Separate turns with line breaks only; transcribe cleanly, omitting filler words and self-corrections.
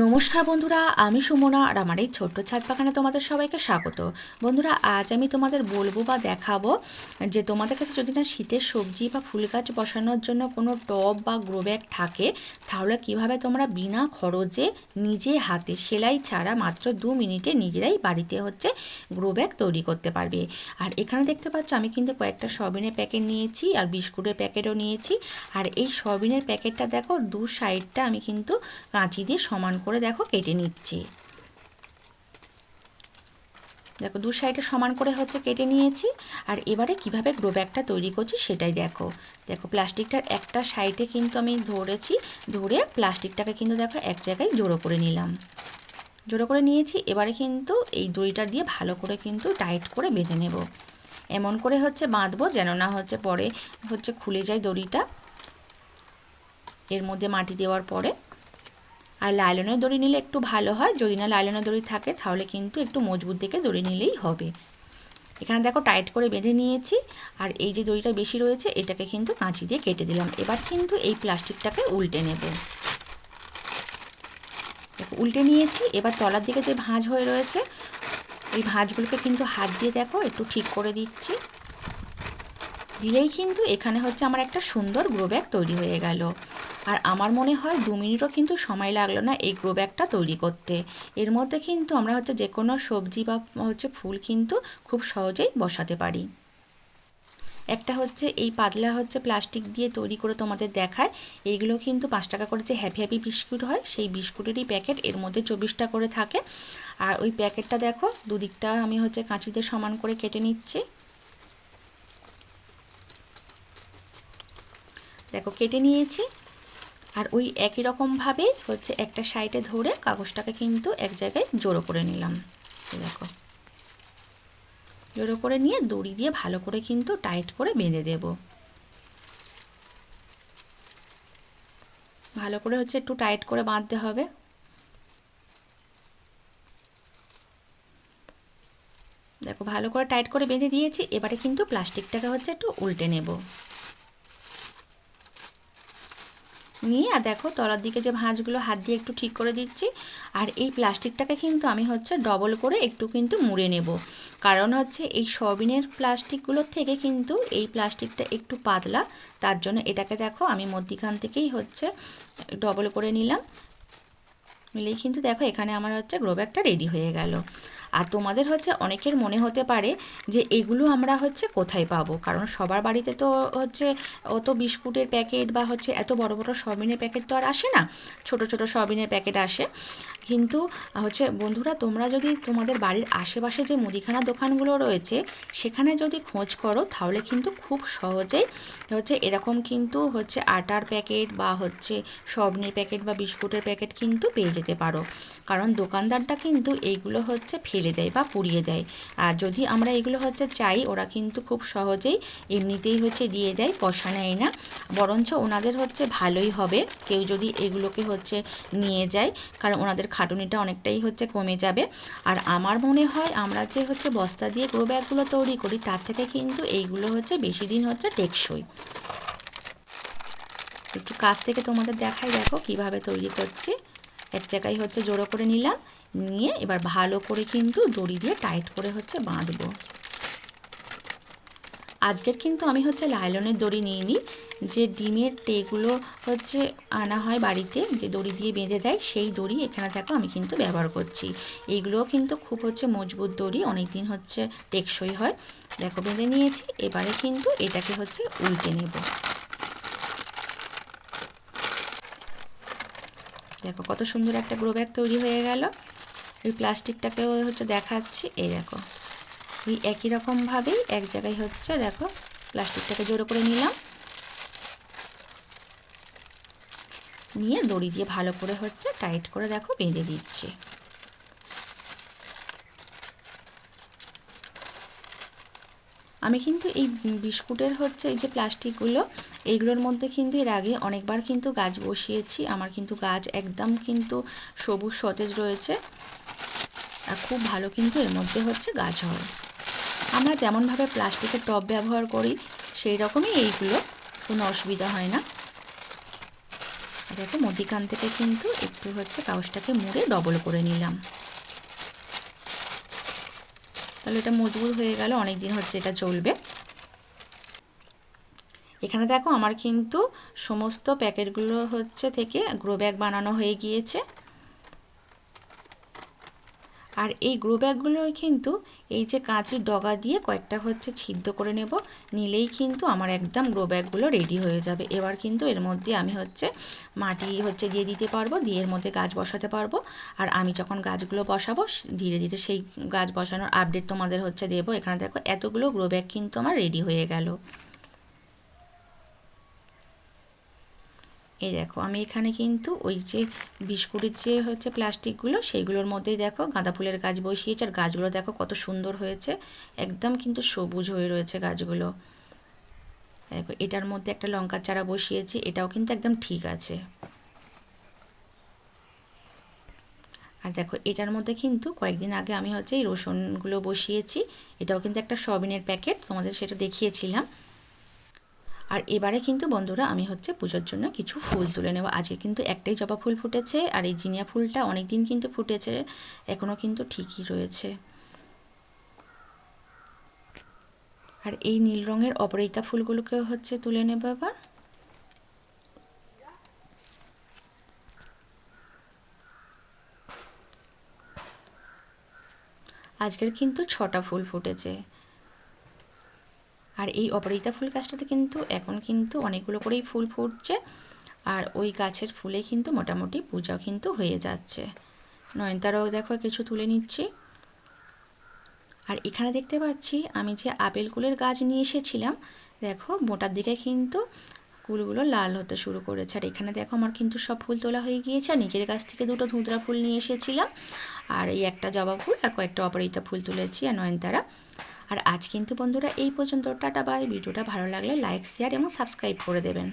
নমস্কার বন্ধুরা, আমি সুমনা আর আমার এই ছোট্ট ছাদ বাগানে তোমাদের সবাইকে স্বাগত। বন্ধুরা, আজ আমি তোমাদের বলবো বা দেখাবো যে তোমাদের কাছে যদি না শীতের সবজি বা ফুল গাছ বসানোর জন্য কোনো টব বা গ্রো ব্যাগ থাকে, তাহলে কিভাবে তোমরা বিনা খরচে নিজে হাতে সেলাই ছাড়া মাত্র 2 মিনিটে নিজেরাই বাড়িতে গ্রো ব্যাগ তৈরি করতে পারবে। আর এখানে দেখতে পাচ্ছ আমি কিন্তু কয়েকটা সয়াবিনের প্যাকেট নিয়েছি আর বিস্কুটের প্যাকেটও নিয়েছি। আর এই সয়াবিনের প্যাকেটটা দেখো, দু সাইডটা আমি কিন্তু কাঁচি দিয়ে সমান করে দেখো কেটে নিচ্ছি। দেখো দু সাইডে সমান করে কেটে নিয়েছি। আর এবারে কিভাবে গ্রো ব্যাগটা তৈরি করছি সেটাই দেখো। দেখো প্লাস্টিকটার একটা সাইডে কিন্তু আমি ধরে প্লাস্টিকটাকে কিন্তু দেখো এক জায়গায় জড়ো করে নিলাম, জড়ো করে নিয়েছি। এবারে কিন্তু এই দড়িটা দিয়ে ভালো করে কিন্তু টাইট করে বেঁধে নেব। এমন করে বাঁধবো যেন না পরে খুলে যায় দড়িটা এর মধ্যে মাটি দেওয়ার পরে। আর লাইলনের দড়ি নিলে একটু ভালো হয়, যদি না লাইলনের দড়ি থাকে তাহলে কিন্তু একটু মজবুত দেখে দড়ি নিলেই হবে। এখানে দেখো টাইট করে বেঁধে নিয়েছি। আর এই যে দড়িটা বেশি রয়েছে এটাকে কিন্তু কাঁচি দিয়ে কেটে দিলাম। এবার কিন্তু এই প্লাস্টিকটাকে উল্টে নেব। দেখো উল্টে নিয়েছি। এবার তলার দিকে যে ভাঁজ হয়ে রয়েছে ওই ভাঁজগুলোকে কিন্তু হাত দিয়ে দেখো একটু ঠিক করে দিচ্ছি। দিলেই কিন্তু এখানে আমার একটা সুন্দর গ্রো ব্যাগ তৈরি হয়ে গেল। আর আমার মনে হয় 2 মিনিটও কিন্তু সময় লাগলো না এই গ্রো ব্যাগটা তৈরি করতে। এর মধ্যে কিন্তু আমরা যে কোনো সবজি বা ফুল কিন্তু খুব সহজেই বসাতে পারি। একটা এই পাতলা প্লাস্টিক দিয়ে তৈরি করে তোমাদের দেখায়। এইগুলো কিন্তু 5 টাকা করে যে হ্যাপি হ্যাপি বিস্কুট হয় সেই বিস্কুটেরই প্যাকেট, এর মধ্যে 24টা করে থাকে। আর ওই প্যাকেটটা দেখো দুদিকটা আমি কাঁচি দিয়ে সমান করে কেটে নিচ্ছি। দেখো কেটে নিয়েছি। আর ওই একই রকমভাবে একটা সাইডে ধরে কাগজটাকে কিন্তু এক জায়গায় জড়ো করে নিলাম। দেখো জড়ো করে নিয়ে দড়ি দিয়ে ভালো করে কিন্তু টাইট করে বেঁধে দেব। ভালো করে একটু টাইট করে বাঁধতে হবে। দেখো ভালো করে টাইট করে বেঁধে দিয়েছি। এবারে কিন্তু প্লাস্টিকটাকে একটু উল্টে নেব। নিয়ে আর দেখো তলার দিকে যে ভাঁজগুলো হাত দিয়ে একটু ঠিক করে দিচ্ছি। আর এই প্লাস্টিকটাকে কিন্তু আমি ডবল করে একটু কিন্তু মুড়ে নেব। কারণ এই সয়াবিনের প্লাস্টিকগুলোর থেকে কিন্তু এই প্লাস্টিকটা একটু পাতলা, তার জন্য এটাকে দেখো আমি মধ্যিখান থেকেই ডবল করে নিলাম। নিলেই কিন্তু দেখো এখানে আমার গ্রো ব্যাগটা রেডি হয়ে গেল। আর তোমাদের অনেকের মনে হতে পারে যে এগুলো আমরা কোথায় পাবো, কারণ সবার বাড়িতে তো অত বিস্কুটের প্যাকেট বা এত বড় বড় সয়াবিনের প্যাকেট তো আর আসে না, ছোট ছোট সয়াবিনের প্যাকেট আসে। কিন্তু বন্ধুরা, তোমরা যদি তোমাদের বাড়ির আশেপাশে যে মুদিখানা দোকানগুলো রয়েছে সেখানে যদি খোঁজ করো তাহলে কিন্তু খুব সহজেই এরকম কিন্তু আটার প্যাকেট বা সয়াবিনের প্যাকেট বা বিস্কুটের প্যাকেট কিন্তু পেয়ে যেতে পারো। কারণ দোকানদারটা কিন্তু এইগুলো ফেলে দেয় বা পুড়িয়ে দেয়। আর যদি আমরা এগুলো চাই, ওরা কিন্তু খুব সহজেই এমনিতেই দিয়ে দেয়, পয়সা নেয় না। বরঞ্চ ওনাদের ভালোই হবে কেউ যদি এগুলোকে নিয়ে যায়, কারণ ওনাদের খাটুনিটা অনেকটাই কমে যাবে। আর আমার মনে হয় আমরা যে বস্তা দিয়ে গ্রো ব্যাগগুলো তৈরি করি তার থেকে কিন্তু এইগুলো বেশি দিন টেকসই। একটু কাছ থেকে তোমাদের দেখাই, দেখো কিভাবে তৈরি করছি। এক জায়গায় জড়ো করে নিলাম, নিয়ে এবার ভালো করে কিন্তু দড়ি দিয়ে টাইট করে বাঁধবো। আজকের কিন্তু আমি লাইলনের দড়ি নিইনি, যে ডিমের ট্রেগুলো আনা হয় বাড়িতে, যে দড়ি দিয়ে বেঁধে দেয় সেই দড়ি এখানে দেখো আমি কিন্তু ব্যবহার করছি। এইগুলোও কিন্তু খুব মজবুত দড়ি, অনেক দিন টেকসই হয়। দেখো বেঁধে নিয়েছি। এবারে কিন্তু এটাকে উল্টে নেব। দেখো কত সুন্দর একটা গ্রো ব্যাগ তৈরি হয়ে গেল। এই প্লাস্টিকটাকেও দেখাচ্ছি। এই দেখো এই একই রকমভাবেই এক জায়গায় দেখো প্লাস্টিকটাকে জড়ো করে নিলাম, নিয়ে দড়ি দিয়ে ভালো করে টাইট করে দেখো বেঁধে দিচ্ছি। আমি কিন্তু এই বিস্কুটের এই যে প্লাস্টিকগুলো, এইগুলোর মধ্যে কিন্তু এর আগে অনেকবার কিন্তু গাছ বসিয়েছি। আমার কিন্তু গাছ একদম কিন্তু সবুজ সতেজ রয়েছে, আর খুব ভালো কিন্তু এর মধ্যে গাছ হয়। আমরা যেমনভাবে প্লাস্টিকের টব ব্যবহার করি সেই রকমই এইগুলো, কোনো অসুবিধা হয় না। দেখো মধ্যিখান থেকে কিন্তু একটু হচ্ছে কাগজটাকে মুড়ে ডবল করে নিলাম, তাহলে এটা মজবুত হয়ে গেল, অনেক দিন হচ্ছে এটা চলবে। এখানে দেখো আমার কিন্তু সমস্ত প্যাকেটগুলো হচ্ছে থেকে গ্রো ব্যাগ বানানো হয়ে গিয়েছে। আর এই গ্রো ব্যাগগুলোর কিন্তু এই যে কাঁচির ডগা দিয়ে কয়েকটা হচ্ছে ছিদ্র করে নেব, নিলেই কিন্তু আমার একদম গ্রো ব্যাগগুলো রেডি হয়ে যাবে। এবার কিন্তু এর মধ্যে আমি হচ্ছে মাটি হচ্ছে দিয়ে দিতে পারবো, দিয়ে এর মধ্যে গাছ বসাতে পারবো। আর আমি যখন গাছগুলো বসাবো ধীরে ধীরে সেই গাছ বসানোর আপডেট তোমাদের হচ্ছে দেবো। এখানে দেখো এতগুলো গ্রো ব্যাগ কিন্তু আমার রেডি হয়ে গেল। এই দেখো আমি এখানে কিন্তু ওই যে বিস্কুটের যে হচ্ছে প্লাস্টিকগুলো সেইগুলোর মধ্যেই দেখো গাঁদা ফুলের গাছ বসিয়েছে, আর গাছগুলো দেখো কত সুন্দর হয়েছে, একদম কিন্তু সবুজ হয়ে রয়েছে গাছগুলো। দেখো এটার মধ্যে একটা লঙ্কার চারা বসিয়েছি, এটাও কিন্তু একদম ঠিক আছে। আর দেখো এটার মধ্যে কিন্তু কয়েকদিন আগে আমি হচ্ছে এই রসুনগুলো বসিয়েছি, এটাও কিন্তু একটা সয়াবিনের প্যাকেট, তোমাদের সেটা দেখিয়েছিলাম। আর এবারে কিন্তু বন্ধুরা আমি হচ্ছে পুজোর জন্য কিছু ফুল তুলে নেব। আজকে কিন্তু একটাই জবা ফুল ফুটেছে, আর এই জিনিয়া ফুলটা অনেক দিন কিন্তু ফুটেছে, এখনও কিন্তু ঠিকই রয়েছে। আর এই নীল রঙের অপরাজিতা ফুলগুলোকে হচ্ছে তুলে নেব এবার। আজকের কিন্তু 6টা ফুল ফুটেছে। আর এই অপরাজিতা ফুল গাছটাতে কিন্তু এখন কিন্তু অনেকগুলো করেই ফুল ফুটছে, আর ওই গাছের ফুলে কিন্তু মোটামুটি পূজা কিন্তু হয়ে যাচ্ছে। নয়নতারাও দেখো কিছু তুলে নিচ্ছি। আর এখানে দেখতে পাচ্ছি আমি যে আপেল কুলের গাছ নিয়ে এসেছিলাম, দেখো মোটার দিকে কিন্তু কুলগুলো লাল হতে শুরু করেছে। আর এখানে দেখো আমার কিন্তু সব ফুল তোলা হয়ে গিয়েছে। আর নিজের গাছ থেকে 2টো ধুতরা ফুল নিয়ে এসেছিলাম, আর এই একটা জবা ফুল আর কয়েকটা অপরাজিতা ফুল তুলেছি আর নয়নতারা। আর আজ কিন্তু বন্ধুরা এই পর্যন্ত, টাটা বাই। ভিডিওটা ভালো লাগলে লাইক, শেয়ার এবং সাবস্ক্রাইব করে দেবেন।